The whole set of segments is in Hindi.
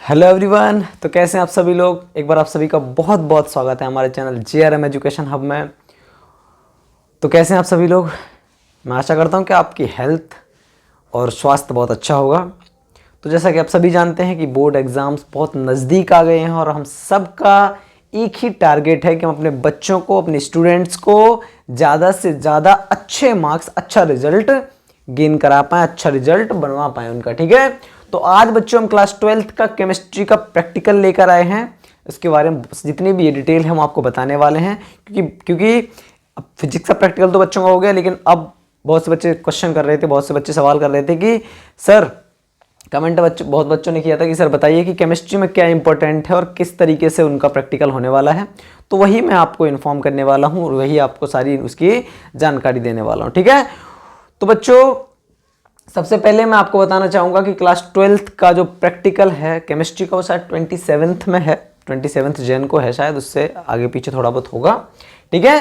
Hello everyone. तो कैसे हैं आप सभी लोग। एक बार आप सभी का बहुत बहुत स्वागत है हमारे चैनल JRM एजुकेशन हब में। तो कैसे हैं आप सभी लोग। मैं आशा करता हूं कि आपकी हेल्थ और स्वास्थ्य बहुत अच्छा होगा। तो जैसा कि आप सभी जानते हैं कि बोर्ड एग्ज़ाम्स बहुत नज़दीक आ गए हैं और हम सब का एक ही टारगेट है कि हम अपने बच्चों को, अपने स्टूडेंट्स को ज़्यादा से ज़्यादा अच्छे मार्क्स, अच्छा रिजल्ट गेन करा पाएँ, अच्छा रिजल्ट बनवा पाएँ उनका। ठीक है। तो आज बच्चों हम क्लास 12th का केमिस्ट्री का प्रैक्टिकल लेकर आए हैं। इसके बारे में जितनी भी ये डिटेल है हम आपको बताने वाले हैं, क्योंकि अब फिजिक्स का प्रैक्टिकल तो बच्चों का हो गया, लेकिन अब बहुत से बच्चे क्वेश्चन कर रहे थे, बहुत से बच्चे सवाल कर रहे थे कि सर, कमेंट बहुत बच्चों ने किया था कि सर बताइए कि केमिस्ट्री में क्या इंपॉर्टेंट है और किस तरीके से उनका प्रैक्टिकल होने वाला है। तो वही मैं आपको इन्फॉर्म करने वाला हूँ और वही आपको सारी उसकी जानकारी देने वाला हूँ। ठीक है। तो बच्चों, सबसे पहले मैं आपको बताना चाहूँगा कि क्लास 12th का जो प्रैक्टिकल है केमिस्ट्री का, वो शायद 27th में है, 27 जन को है शायद, उससे आगे पीछे थोड़ा बहुत होगा। ठीक है।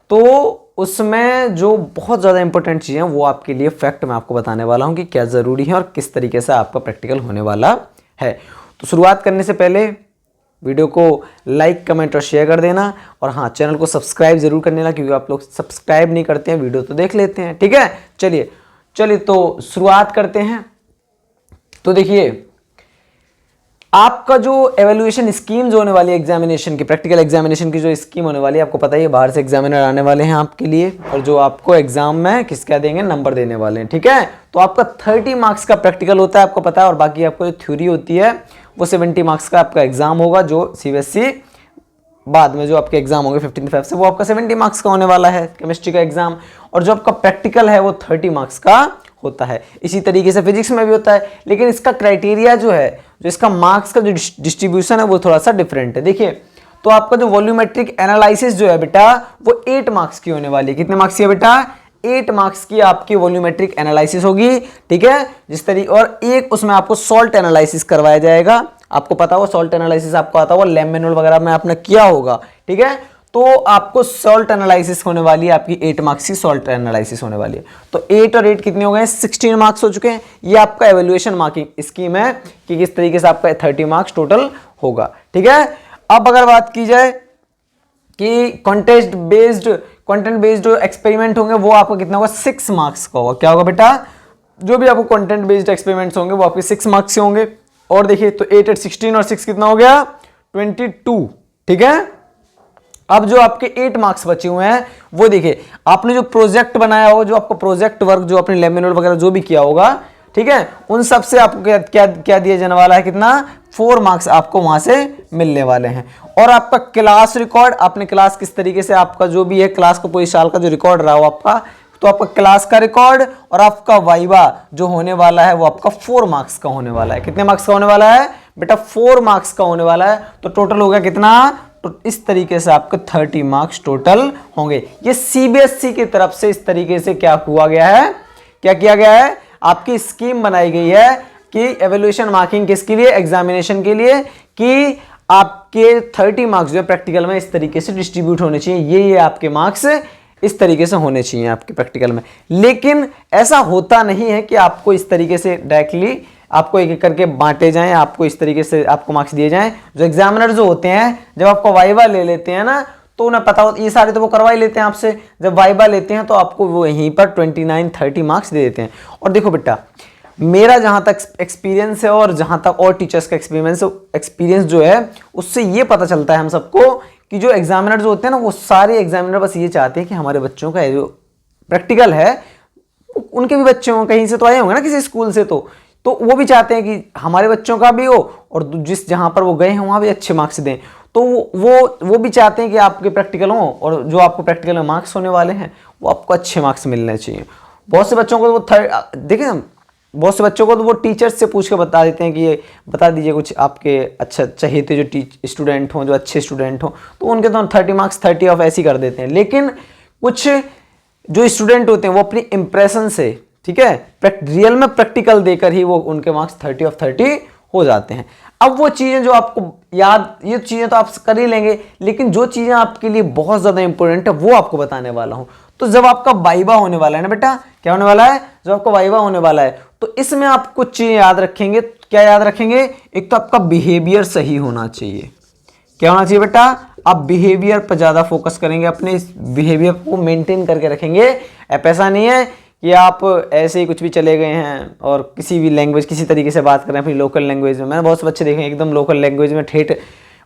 तो उसमें जो बहुत ज़्यादा इंपॉर्टेंट चीज़ें हैं वो आपके लिए फैक्ट मैं आपको बताने वाला हूँ कि क्या ज़रूरी है और किस तरीके से आपका प्रैक्टिकल होने वाला है। तो शुरुआत करने से पहले वीडियो को लाइक, कमेंट और शेयर कर देना, और हाँ, चैनल को सब्सक्राइब जरूर कर लेना, क्योंकि आप लोग सब्सक्राइब नहीं करते हैं, वीडियो तो देख लेते हैं। ठीक है। चलिए तो शुरुआत करते हैं। तो देखिए, आपका जो एवेल्युएशन स्कीम जो होने वाली है एग्जामिनेशन की, प्रैक्टिकल एग्जामिनेशन की जो स्कीम होने वाली है, आपको पता ही है बाहर से एग्जामिनर आने वाले हैं आपके लिए, और जो आपको एग्जाम में किसका देंगे, नंबर देने वाले हैं। ठीक है। तो आपका 30 मार्क्स का प्रैक्टिकल होता है, आपको पता है, और बाकी आपको जो थ्योरी होती है वो 70 मार्क्स का आपका एग्जाम होगा, जो CBSE बाद में जो आपके एग्जाम होंगे 15 फेब से, वो आपका 70 मार्क्स का होने वाला है केमिस्ट्री का एग्जाम, और जो आपका प्रैक्टिकल है वो 30 मार्क्स का होता है। इसी तरीके से फिजिक्स में भी होता है, लेकिन इसका क्राइटेरिया जो है, जो इसका मार्क्स का जो डिस्ट्रीब्यूशन है वो थोड़ा सा डिफरेंट है। देखिए, तो आपका जो वॉल्यूमेट्रिक एनालिसिस जो है बेटा, वो 8 मार्क्स की होने वाली है। कितने मार्क्स की है बेटा? 8 मार्क्स की आपकी वॉल्यूमेट्रिक एनालिसिस होगी। ठीक है। जिस तरीके, और एक उसमें आपको सॉल्ट एनालिसिस करवाया जाएगा। आपको पता हो सॉल्ट एनालिसिस आपको आता होगा, लैब मैनुअल वगैरह में आपने किया होगा। ठीक है। तो आपको सॉल्ट एनालिसिस होने वाली है, आपकी 8 मार्क्स की सॉल्ट एनालिसिस होने वाली है। तो 8 और 8 कितने हो गए? 16 मार्क्स हो चुके हैं। ये आपका एवेल्युएशन मार्किंग स्कीम है कि किस तरीके से आपका 30 मार्क्स टोटल होगा। ठीक है। अब अगर बात की जाए कि कंटेंट बेस्ड जो एक्सपेरिमेंट होंगे, वो आपको कितना होगा? 6 मार्क्स का होगा। क्या होगा बेटा? जो भी आपको कंटेंट बेस्ड एक्सपेरिमेंट्स होंगे वो आपके 6 मार्क्स के होंगे। और देखिए, तो 8 8 16 और 6 कितना हो गया? 22। ठीक है। अब जो आपके 8 मार्क्स बचे हुए हैं, वो देखिए, आपने जो प्रोजेक्ट बनाया हो, जो आपको प्रोजेक्ट वर्क, जो अपने लैब मैनुअल वगैरह जो भी किया होगा, ठीक है, उन सब से आपको क्या दिया जाने वाला है? कितना? 4 मार्क्स आपको वहां से मिलने वाले हैं। और आपका क्लास रिकॉर्ड, आपने क्लास किस तरीके से, आपका जो भी है क्लास का पूरे साल का जो रिकॉर्ड रहा हो आपका, तो आपका क्लास का रिकॉर्ड और आपका वाइवा जो होने वाला है वो आपका 4 मार्क्स का होने वाला है। कितने मार्क्स का होने वाला है बेटा? 4 मार्क्स का होने वाला है। तो टोटल हो गया कितना? तो इस तरीके से आपके 30 मार्क्स टोटल होंगे। ये CBSE की तरफ से इस तरीके से क्या हुआ गया है, क्या किया गया है, आपकी स्कीम बनाई गई है कि एवेल्युएशन मार्किंग किसके लिए? एग्जामिनेशन के लिए, कि आपके 30 मार्क्स जो है प्रैक्टिकल में इस तरीके से डिस्ट्रीब्यूट होने चाहिए। ये आपके मार्क्स इस तरीके से होने चाहिए आपके प्रैक्टिकल में। लेकिन ऐसा होता नहीं है कि आपको इस तरीके से डायरेक्टली आपको एक एक करके बांटे जाएं, आपको इस तरीके से आपको मार्क्स दिए जाएं। जो एग्जामिनर जो होते हैं, जब आपको वाइवा ले लेते हैं ना, तो उन्हें पता होता, ये सारे तो वो करवा ही लेते हैं आपसे। जब वाइवा लेते हैं तो आपको वो यहीं पर 29-30 मार्क्स दे देते हैं। और देखो बेटा, मेरा जहां तक एक्सपीरियंस है और जहां तक और टीचर्स का एक्सपीरियंस जो है, उससे ये पता चलता है हम सबको कि जो एग्जामिनर जो होते हैं ना, वो सारे एग्जामिनर बस ये चाहते हैं कि हमारे बच्चों का जो प्रैक्टिकल है, उनके भी बच्चे हों, कहीं से तो आए होंगे ना किसी स्कूल से, तो वो भी चाहते हैं कि हमारे बच्चों का भी हो और जिस जहां पर वो गए हैं वहां भी अच्छे मार्क्स दें। तो वो भी चाहते हैं कि आपके प्रैक्टिकल हो, और जो आपको प्रैक्टिकल में मार्क्स होने वाले हैं वो आपको अच्छे मार्क्स मिलने चाहिए। बहुत से बच्चों को वो देखिए, बहुत से बच्चों को तो वो टीचर्स से पूछ के बता देते हैं कि ये बता दीजिए कुछ आपके अच्छा चाहिए जो स्टूडेंट हों, जो अच्छे स्टूडेंट हों, तो उनके तो 30 मार्क्स 30 ऑफ ऐसे ही कर देते हैं। लेकिन कुछ जो स्टूडेंट होते हैं वो अपनी इंप्रेशन से, ठीक है, रियल में प्रैक्टिकल देकर ही वो उनके मार्क्स 30 ऑफ 30 हो जाते हैं। अब वो चीज़ें जो आपको याद, ये चीज़ें तो आप कर ही लेंगे, लेकिन जो चीज़ें आपके लिए बहुत ज़्यादा इंपॉर्टेंट है वो आपको बताने वाला हूँ। तो जब आपका वाइवा होने वाला है ना बेटा, क्या होने वाला है, जब आपका वाइवा होने वाला है तो इसमें आप कुछ चीजें याद रखेंगे। क्या याद रखेंगे, एक तो आपका बिहेवियर सही होना चाहिए। क्या होना चाहिए बेटा, आप बिहेवियर पर ज्यादा फोकस करेंगे, अपने इस बिहेवियर को मेंटेन करके रखेंगे। अब ऐसा नहीं है कि आप ऐसे ही कुछ भी चले गए हैं और किसी भी लैंग्वेज किसी तरीके से बात करें अपनी लोकल लैंग्वेज में। मैंने बहुत से बच्चे देखे हैं एकदम लोकल लैंग्वेज में ठेठ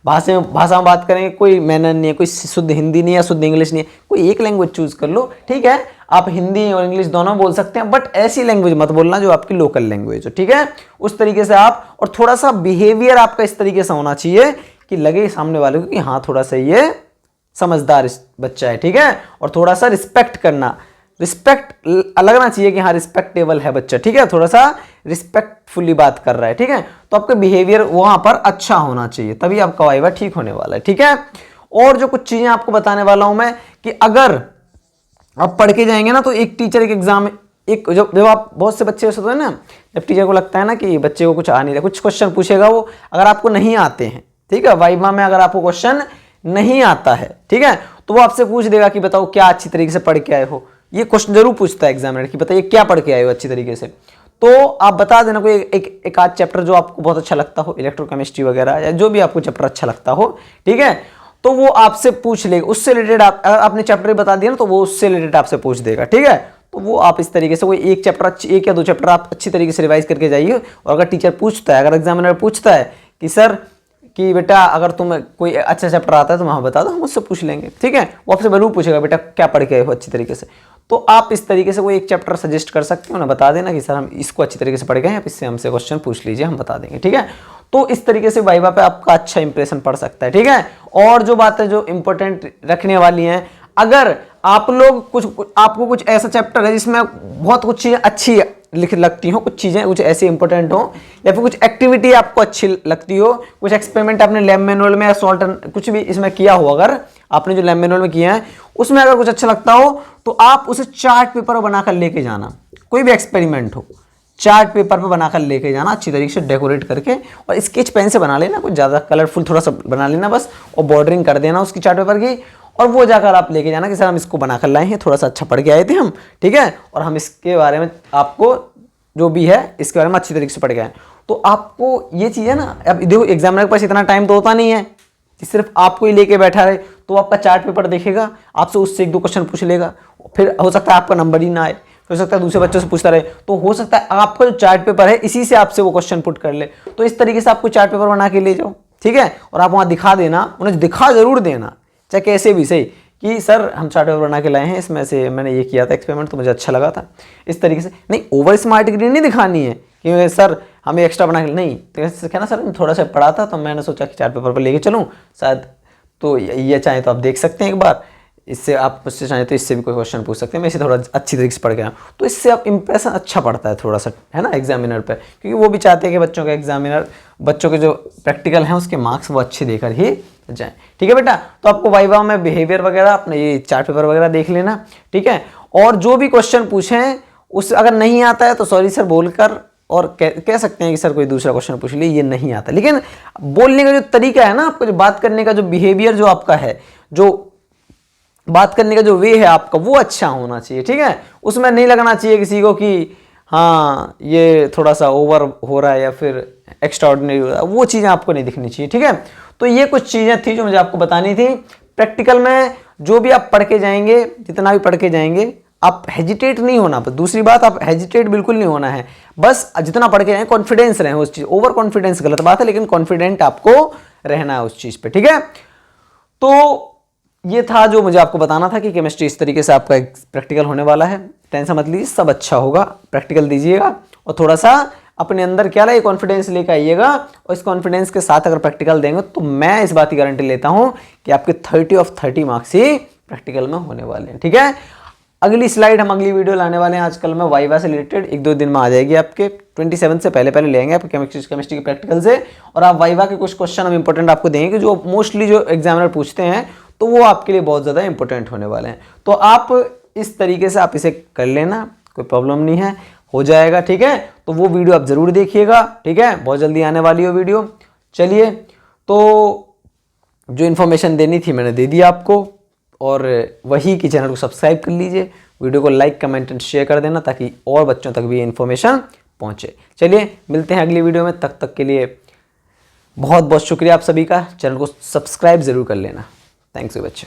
भाषा में बात करेंगे, कोई मैनर नहीं है, कोई शुद्ध हिंदी नहीं है, शुद्ध इंग्लिश नहीं है, कोई एक लैंग्वेज चूज कर लो, ठीक है। आप हिंदी और इंग्लिश दोनों बोल सकते हैं, बट ऐसी लैंग्वेज मत बोलना जो आपकी लोकल लैंग्वेज हो, ठीक है। उस तरीके से आप, और थोड़ा सा बिहेवियर आपका इस तरीके से होना चाहिए कि लगे सामने वाले को कि हाँ थोड़ा सा ये समझदार बच्चा है, ठीक है। और थोड़ा सा रिस्पेक्ट करना, रिस्पेक्ट लगना चाहिए कि हाँ रिस्पेक्टेबल है बच्चा, ठीक है, थोड़ा सा रिस्पेक्टफुली बात कर रहा है, ठीक है। तो आपका बिहेवियर वहां पर अच्छा होना चाहिए, तभी आपका वाइवा ठीक होने वाला है, ठीक है। और जो कुछ चीजें आपको बताने वाला हूं मैं कि अगर आप पढ़ के जाएंगे ना तो एक टीचर एक एग्जाम, एक जब आप बहुत से बच्चे ऐसे होते हैं ना, जब टीचर को लगता है ना कि बच्चे को कुछ आ नहीं रहा, कुछ क्वेश्चन पूछेगा वो, अगर आपको नहीं आते हैं, ठीक है, वाइवा में अगर आपको क्वेश्चन नहीं आता है, ठीक है, तो वो आपसे पूछ देगा कि बताओ क्या अच्छी तरीके से पढ़ के आए हो। ये क्वेश्चन जरूर पूछता है एग्जामिनर कि बताइए क्या पढ़ के आए हो अच्छी तरीके से। तो आप बता देना कोई एक आध चैप्टर जो आपको बहुत अच्छा लगता हो, इलेक्ट्रोकेमिस्ट्री वगैरह या जो भी आपको चैप्टर अच्छा लगता हो, ठीक है, तो वो आपसे पूछ लेगा, उससे रिलेटेड अगर आपने चैप्टर बता दिया ना तो वो उससे रिलेटेड आपसे पूछ देगा, ठीक है। तो वो आप इस तरीके से कोई एक चैप्टर, एक या दो चैप्टर आप अच्छी तरीके से रिवाइज करके जाइए। और अगर टीचर पूछता है, अगर एग्जामिनर पूछता है कि सर कि बेटा अगर तुम्हें कोई अच्छा चैप्टर आता है तो वहाँ बता दो, हम उससे पूछ लेंगे, ठीक है। वो आपसे जरूर पूछेगा बेटा क्या पढ़ के आए हो अच्छी तरीके से। तो आप इस तरीके से कोई एक चैप्टर सजेस्ट कर सकते हो ना, बता देना कि सर हम इसको अच्छी तरीके से पढ़ गए हैं, आप इससे हमसे क्वेश्चन पूछ लीजिए, हम बता देंगे, ठीक है। तो इस तरीके से वाइवा पे आपका अच्छा इंप्रेशन पड़ सकता है, ठीक है। और जो बातें जो इंपॉर्टेंट रखने वाली हैं, अगर आप लोग आपको कुछ ऐसा चैप्टर है जिसमें बहुत कुछ चीजें अच्छी लिख लगती हो, कुछ चीजें कुछ ऐसी इंपॉर्टेंट हो, या फिर कुछ एक्टिविटी आपको अच्छी लगती हो, कुछ एक्सपेरिमेंट आपने लैब मैनुअल में या सॉल्ट कुछ भी इसमें किया हो, अगर आपने जो लैब मैनुअल में किया है उसमें अगर कुछ अच्छा लगता हो तो आप उसे चार्ट पेपर बनाकर लेके जाना। कोई भी एक्सपेरिमेंट हो चार्ट पेपर पर बनाकर लेके जाना, अच्छी तरीके से डेकोरेट करके, और स्केच पेन से बना लेना, कुछ ज़्यादा कलरफुल थोड़ा सा बना लेना बस, और बॉर्डरिंग कर देना उसकी चार्ट पेपर की, और वो जाकर आप लेके जाना कि सर हम इसको बनाकर लाए हैं, थोड़ा सा अच्छा पढ़ के आए थे हम, ठीक है, और हम इसके बारे में आपको जो भी है इसके बारे में अच्छी तरीके से पढ़ के आए। तो आपको ये चीज़ है ना, अब देखो एग्जामिनर के पास इतना टाइम तो होता नहीं है कि सिर्फ आपको ही लेके बैठा रहे, तो आपका चार्ट पेपर देखेगा, आपसे उससे एक दो क्वेश्चन पूछ लेगा, फिर हो सकता है आपका नंबर ही ना आए, हो सकता है दूसरे बच्चों से पूछता रहे, तो हो सकता है आपका जो चार्ट पेपर है इसी से आपसे वो क्वेश्चन पुट कर ले। तो इस तरीके से आपको चार्ट पेपर बना के ले जाओ, ठीक है, और आप वहाँ दिखा देना, उन्हें दिखा जरूर देना, चाहे कैसे भी सही, कि सर हम चार्ट पेपर बना के लाए हैं, इसमें से मैंने ये किया था एक्सपेरिमेंट तो मुझे अच्छा लगा था, इस तरीके से। नहीं ओवर स्मार्ट डिग्री नहीं दिखानी है कि सर हमें एक्स्ट्रा बना के, नहीं, तो कहना सर थोड़ा सा पढ़ा था तो मैंने सोचा कि चार्ट पेपर पर लेके चलूँ शायद, तो ये चाहे तो आप देख सकते हैं एक बार, इससे आप मुझसे चाहें तो इससे भी कोई क्वेश्चन पूछ सकते हैं, मैं इसे थोड़ा अच्छी तरीके से पढ़ गया, तो इससे आप इंप्रेशन अच्छा पड़ता है थोड़ा सा, है ना, एग्जामिनर पे, क्योंकि वो भी चाहते हैं कि बच्चों के एग्जामिनर, बच्चों के जो प्रैक्टिकल हैं उसके मार्क्स वो अच्छे देकर ही जाएं, ठीक है बेटा। तो आपको वाइवा में बिहेवियर वगैरह अपने ये चार्ट पेपर वगैरह देख लेना, ठीक है, और जो भी क्वेश्चन पूछें उस अगर नहीं आता है तो सॉरी सर बोलकर और कह सकते हैं कि सर कोई दूसरा क्वेश्चन पूछ लीजिए, ये नहीं आता, लेकिन बोलने का जो तरीका है ना आपको, जो बात करने का जो बिहेवियर जो आपका है, जो बात करने का जो वे है आपका, वो अच्छा होना चाहिए, ठीक है। उसमें नहीं लगना चाहिए किसी को कि हाँ ये थोड़ा सा ओवर हो रहा है या फिर एक्स्ट्रा ऑर्डिनरी हो रहा है, वो चीज़ें आपको नहीं दिखनी चाहिए, ठीक है। तो ये कुछ चीज़ें थी जो मुझे आपको बतानी थी। प्रैक्टिकल में जो भी आप पढ़ के जाएंगे, जितना भी पढ़ के जाएंगे, आप हेजिटेट नहीं होना, दूसरी बात आप हेजिटेट बिल्कुल नहीं होना है, बस जितना पढ़ के जाएंगे कॉन्फिडेंस रहें उस चीज़, ओवर कॉन्फिडेंस गलत बात है, लेकिन कॉन्फिडेंट आपको रहना है उस चीज़ पे, ठीक है। तो ये था जो मुझे आपको बताना था कि केमिस्ट्री इस तरीके से आपका एक प्रैक्टिकल होने वाला है, टेंशन मत लीजिए, सब अच्छा होगा, प्रैक्टिकल दीजिएगा और थोड़ा सा अपने अंदर क्या लाइए कॉन्फिडेंस लेकर आइएगा, और इस कॉन्फिडेंस के साथ अगर प्रैक्टिकल देंगे तो मैं इस बात की गारंटी लेता हूं कि आपके 30 ऑफ 30 मार्क्स ही प्रैक्टिकल में होने वाले हैं, ठीक है। अगली स्लाइड हम अगली वीडियो लाने वाले हैं आजकल में वाइवा से रिलेटेड, एक दो दिन में आ जाएगी आपके 27 से पहले ले आएंगे आपके केमिस्ट्री के प्रैक्टिकल से, और आप वाइवा के कुछ क्वेश्चन हम इंपॉर्टेंट आपको देंगे जो मोस्टली जो एग्जामिनर पूछते हैं, तो वो आपके लिए बहुत ज़्यादा इंपॉर्टेंट होने वाले हैं। तो आप इस तरीके से आप इसे कर लेना, कोई प्रॉब्लम नहीं है, हो जाएगा, ठीक है। तो वो वीडियो आप ज़रूर देखिएगा, ठीक है, बहुत जल्दी आने वाली हो वीडियो। चलिए, तो जो इन्फॉर्मेशन देनी थी मैंने दे दी आपको, और वही की चैनल को सब्सक्राइब कर लीजिए, वीडियो को लाइक कमेंट एंड शेयर कर देना ताकि और बच्चों तक भी ये इन्फॉर्मेशन पहुँचे। चलिए मिलते हैं अगली वीडियो में, तक के लिए बहुत बहुत शुक्रिया आप सभी का। चैनल को सब्सक्राइब ज़रूर कर लेना। थैंक्स यू बच्चे।